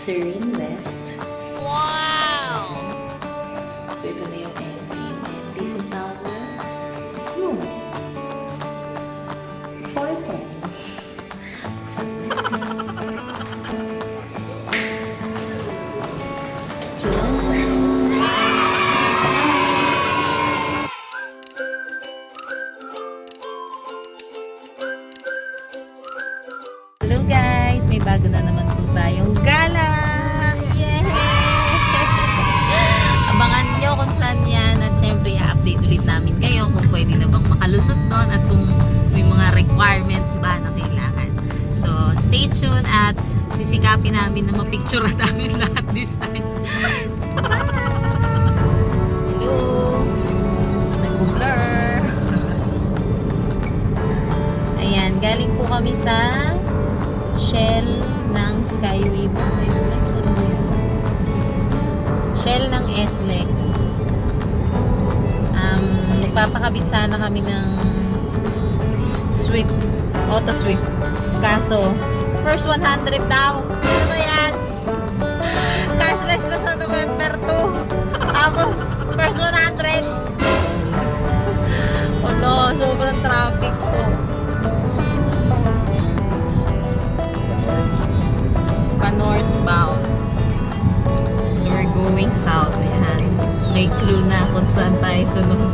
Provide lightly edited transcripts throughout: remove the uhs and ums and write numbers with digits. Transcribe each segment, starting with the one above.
Serene West. Wow! So, ito na yung ending. And this is our room. 410. Hello guys! May bago na naman po tayong gala! Yay! Abangan nyo kung saan yan at syempre i-update ulit namin kayo kung pwede na bang makalusot doon at kung may mga requirements ba na kailangan. So stay tuned at sisikapin namin na mapicture namin lahat this time. Hello! Nag-blur! Ayan, galing po kami sa Shell ng Skyway ba? SLEX? Ano ba yun? Shell ng SLEX. Nagpapakabit sana kami ng Swift. Auto Swift. Kaso, first 100 daw. Ano ba yan? Cashless na sa November 2. Tapos, first 100. Oh no, sobrang traffic to. Northbound. So we're going south. Ayan. May clue na kung saan tayo sunod.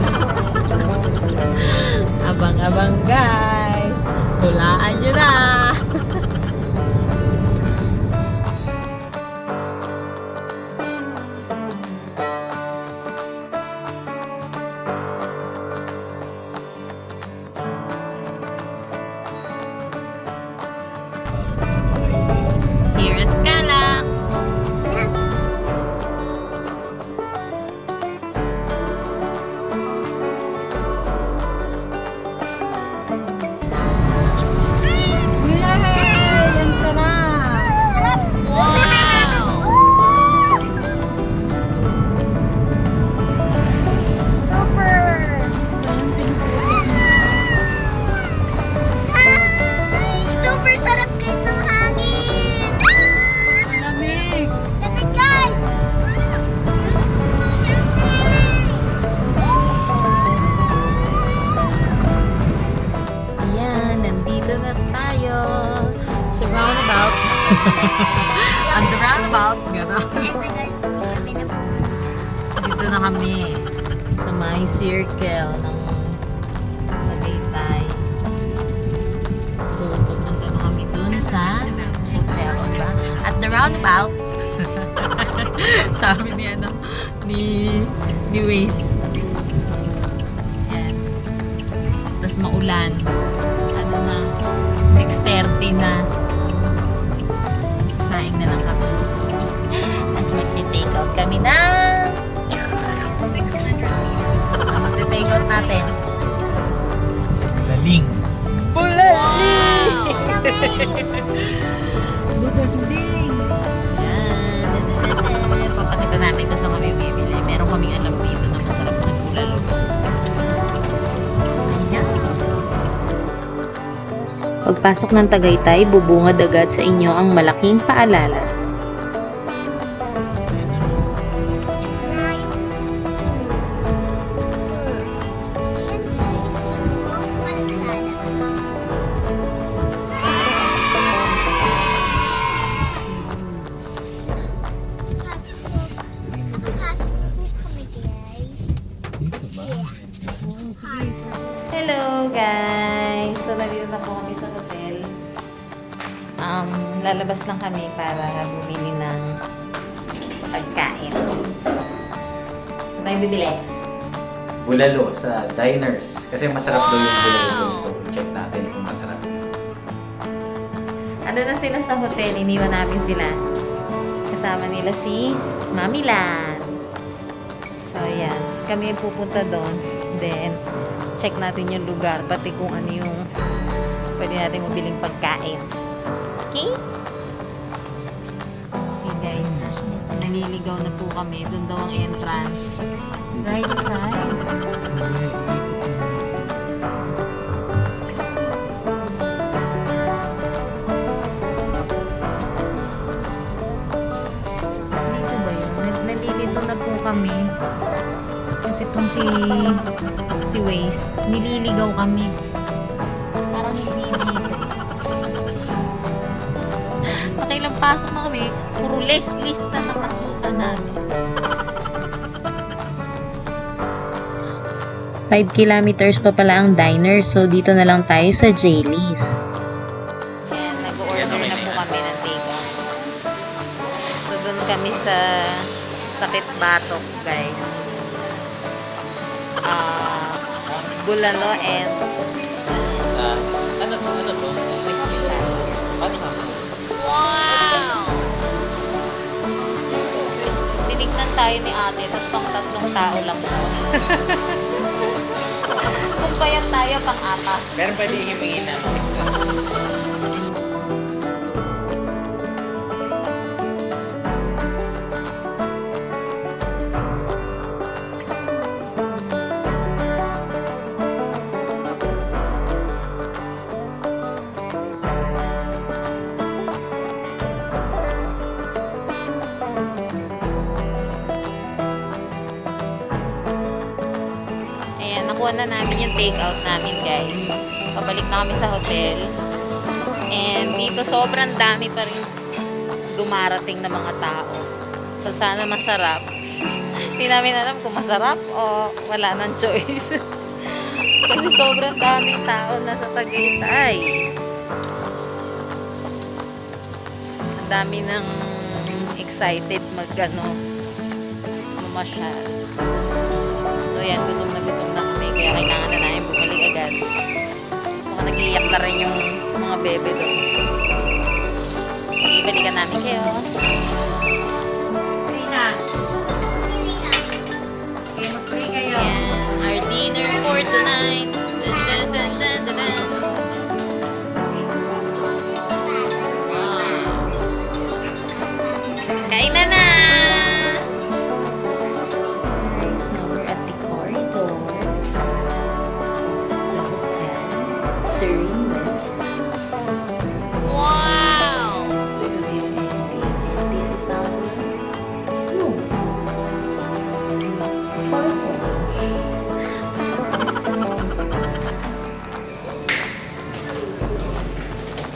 Abang-abang guys. Hulaan nyo na. Here at Calax. Yes. Yay! Ang sarap! Wow! Super! Super sarap kayo ng hangin! Malamig! Lamig guys! Ayan, nandito na tayo sa roundabout. On the roundabout, gano'n. Dito na kami sa may circle ng Tagaytay. So, pupunta na kami dun sa hotel, diba? At the roundabout, sabi ni ni Waze. Yan. Tapos maulan. Ano na, 6:30 na. Sasaing na lang kami. Tapos mag-take out kami ng 600 meters. mag-take out natin. Galing. Bulaling! Lamig! Yan. Papakita namin kung saan kami bibili. Meron kaming alam dito na masarap na bulalo. Ayan. Pagpasok ng Tagaytay, bubungad agad sa inyo ang malaking paalala. Hello guys! So nandito na po kami sa hotel. Lalabas lang kami para bumili ng pagkain. Saan tayo bibili? Bulalo sa diners. Kasi masarap daw yung bulalo. So, check natin kung masarap. Ano na sila sa hotel? Iniwan namin sila. Kasama nila si Mami Lan. So, ayan. Kami pupunta doon. Then, check natin yung lugar. Pati kung ano yung pwede natin mabiling pagkain. Okay? Okay guys. Naliligaw na po kami. Doon daw ang entrance. Right side. kami. Kasi itong si Waze, nililigaw kami. Parang nililigaw. Nakailang pasok na kami, puro list na nakasutan namin. 5 kilometers pa pala ang diner, so dito na lang tayo sa Jaylee's. Ayan, nag-order na po kami ng take-out. So, doon kami sa Sakit Batok, guys. Bulalo and Ano po? Ano nga? wow! Tinignan tayo ni ate, tapos pang 3 tao lang po. Kung bayad tayo, pang-apat. Pero pwede himingin na. Ayan, nakuha na namin yung take-out namin, guys. Pabalik na kami sa hotel. And dito sobrang dami pa rin dumarating na mga tao. So, sana masarap. Hindi namin alam kung masarap o wala nang choice. Kasi sobrang daming tao nasa Tagaytay. Ang dami ng excited mamasyal. So, yan, gutom na kami. Kaya kailangan na namin bumalik agad. Mukhang nag-iiyak na rin yung mga bebe doon. Ibalikan namin kayo. Yan, our dinner for tonight. Dun, dun, dun, dun, dun, dun. Wow. Kain na na! Guys, now we're at the corridor of the hotel, Serene West. Wow! So, ito na yung entry. And this is our room. For home.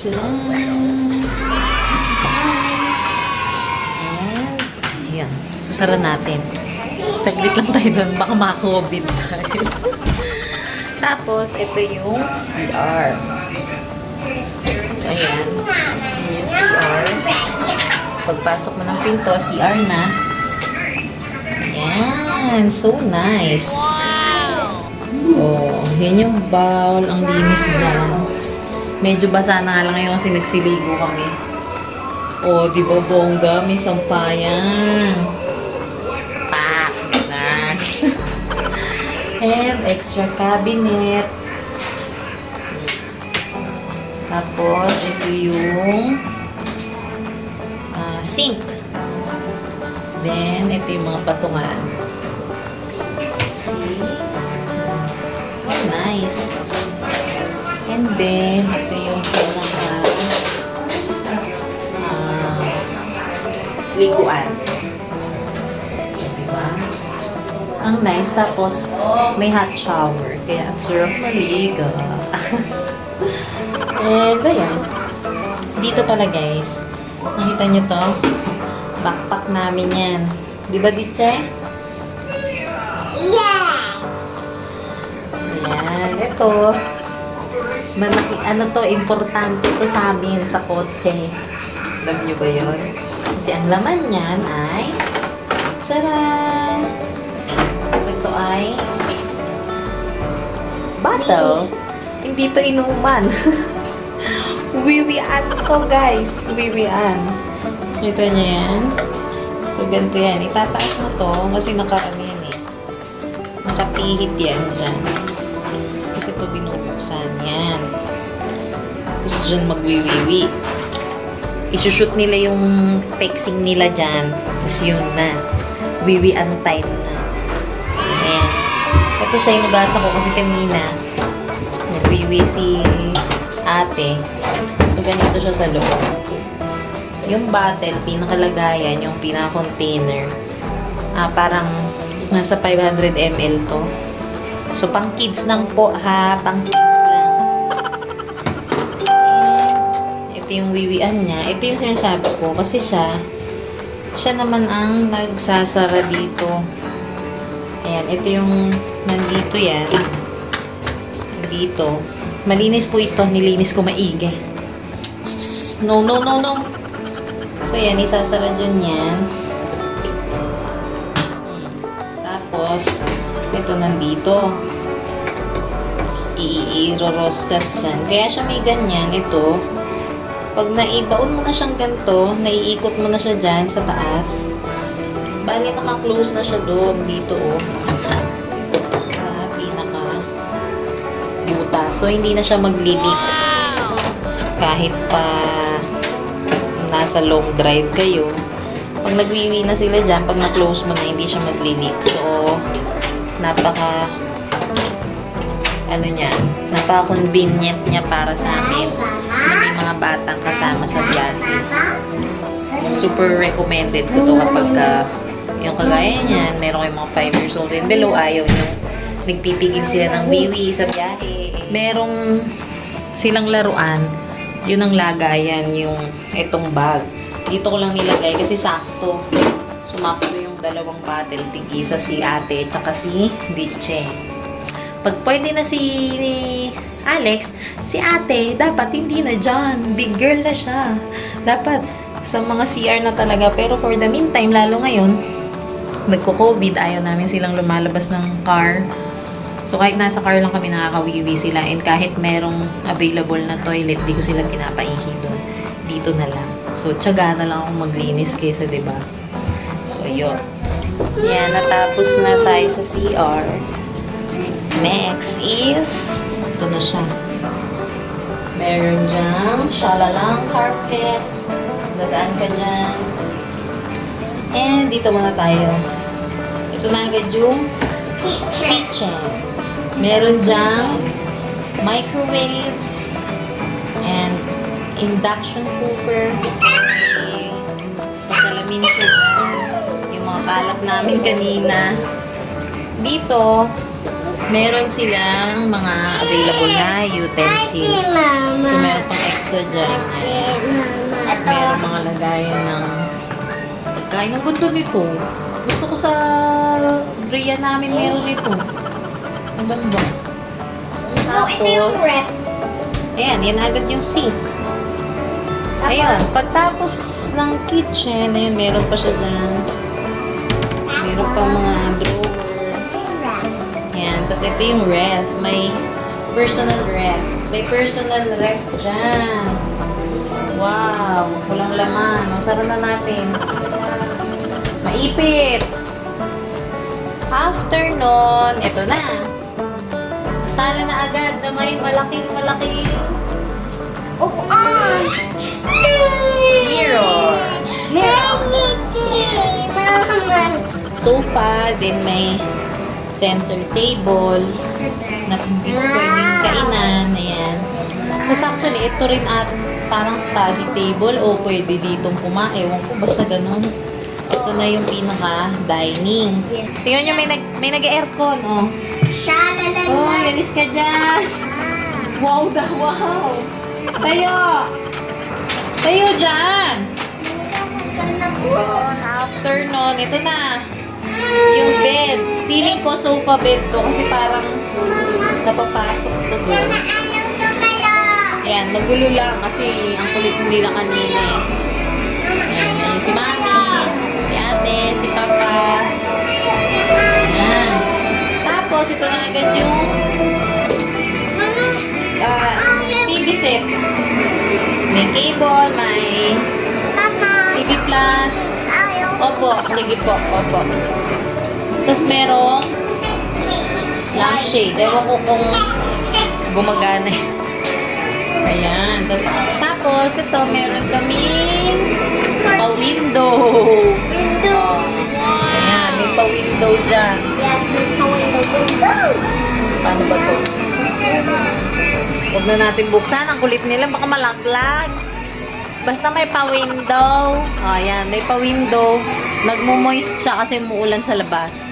Tadaan! And, yan. Susara natin. Saglit lang tayo doon. Baka maka-COVID tayo. Tapos, ito yung CR. So, ayan. Yan yung CR. Pagpasok mo ng pinto, CR na. Ayan. So nice. Wow! Oh, yun yung bowl. Ang linis dyan. Medyo basa na nga lang ngayon kasi nagsiligo kami. Oh, di ba bongga? May sampayan. Pak! Ganun. And extra cabinet. Tapos, ito yung sink. Then, ito yung mga patungan. See? Oh, nice. And then, ito yung liguan. Diba? Ang nice. Tapos, may hot shower. Kaya, ang sarap maliga. And, ayan. Dito pala, guys. Nakita nyo to? Backpack namin yan. Di ba, Diche? Yes! Ayan. Ito. Malaki, to, importante to sa amin sa kotse. Alam nyo ba yun? Kasi ang laman niyan ay tara! Ito ay bottle. Hindi to inuman. Wiwian to, guys. Wiwian. Kita nyo yan? So, ganito yan. Itataas mo to kasi nakaano yan eh. Nakapihit yan dyan. Kasi ito binubuksan yan. Tapos dyan magwiwiwi. Isushoot nila yung texting nila dyan. Tapos yun na. Wiwian time na. Ayan. Ito siya yung nabasa ko kasi kanina. Nagwiwi si ate. So, ganito siya sa loob. Yung bottle, pinakalagayan, yung pinaka-container. Parang nasa 500 ml to. So, pang kids lang po ha. Pang kids lang. And, ito yung wiwian niya. Ito yung sinasabi ko. Kasi siya naman ang nagsasara dito. Ayan, ito yung nandito yan. Dito. Malinis po ito. Nilinis ko maigi. No. So, yan. Isasara dyan yan. Tapos, ito nandito. I-roscas dyan. Kaya siya may ganyan. Ito. Pag naibaon mo na siyang ganito, naiikot mo na siya dyan sa taas. Bali, naka-close na siya doon. Dito, oh. Sa pinaka-butas. So, hindi na siya maglilik. Kahit pa nasa long drive kayo. Pag nagwiwi na sila dyan, pag na-close mo na, hindi siya maglilik. So, napaka-convenient niya para sa amin. May mga batang kasama sa biyahe. Super recommended ko to kapag yung kagaya niyan, meron kayong mga 5 years old and below, ayaw nyo. Nagpipigil sila ng wiwi sa biyahe. Merong silang laruan, yun ang lagayan, yung etong bag. Dito ko lang nilagay kasi sakto. Sumakto yung dalawang bottle. Tig-isa si ate tsaka si Ditche. Pag pwede na si Alex, si ate, dapat hindi na dyan. Big girl na siya. Dapat sa mga CR na talaga. Pero for the meantime, lalo ngayon, nagko-COVID, ayaw namin silang lumalabas ng car. So, kahit nasa car lang kami nakakawiwi sila. And kahit merong available na toilet, di ko sila pinapaihi doon. Dito na lang. So, tiyaga na lang akong maglinis kaysa, diba? So, yun. Yan, natapos na tayo sa CR. Next is, ito na siya. Meron dyang shalalang carpet. Dadaan ka dyan. And dito muna tayo. Ito na agad yung kitchen. Meron dyang microwave and induction cooker. Pasalamin siya dyan. Yung mga kalat namin kanina. Dito, meron silang mga available na utensils. So, meron pang extra dyan. At meron mga lagayan ng pagkain. Ang ganda nito. Gusto ko sa Bria namin meron nito. Ang ganda. Tapos, ayan, yan agad yung sink. Ayun, pagtapos ng kitchen, ayun, meron pa siya dyan. Meron pa mga drawer. Ayan, tapos ito yung ref. May personal ref. May personal ref dyan. Wow, walang laman. O, sara na natin. Maipit. After nun, ito na. Sala na agad na may malaking mirror. Sofa, then may center table na dito pwedeng kainan. Ayan. Mas actually, ito rin at parang study table o pwede ditong Ewan ko, basta ganun. Ito na yung pinaka-dining. Tingnan nyo, may nag-aircon, oh. Oh, yalis ka dyan. Wow da, wow. Tayo. Tayo dyan. Oh, after nun, ito na. Yung bed. Feeling ko sofa bed to kasi parang napapasok to doon. Ayan, magulo lang kasi ang kulit nila kanina eh. Ayan, ayan si mami, si ate, si papa. Ayan. Tapos, ito na agad yung TV set. May cable, may TV Plus. Opo, sige po, opo. Tapos merong lampshade. Ewan ko kung gumagana eh. Ayan. Tapos, ito, meron kaming pa-window. Ayan, may pa-window dyan. Paano ba to? Huwag na natin buksan. Ang kulit nila, baka malaglag. Basta may pa-window. O, yan. May pa-window. Nagmo-moist siya kasi umuulan sa labas.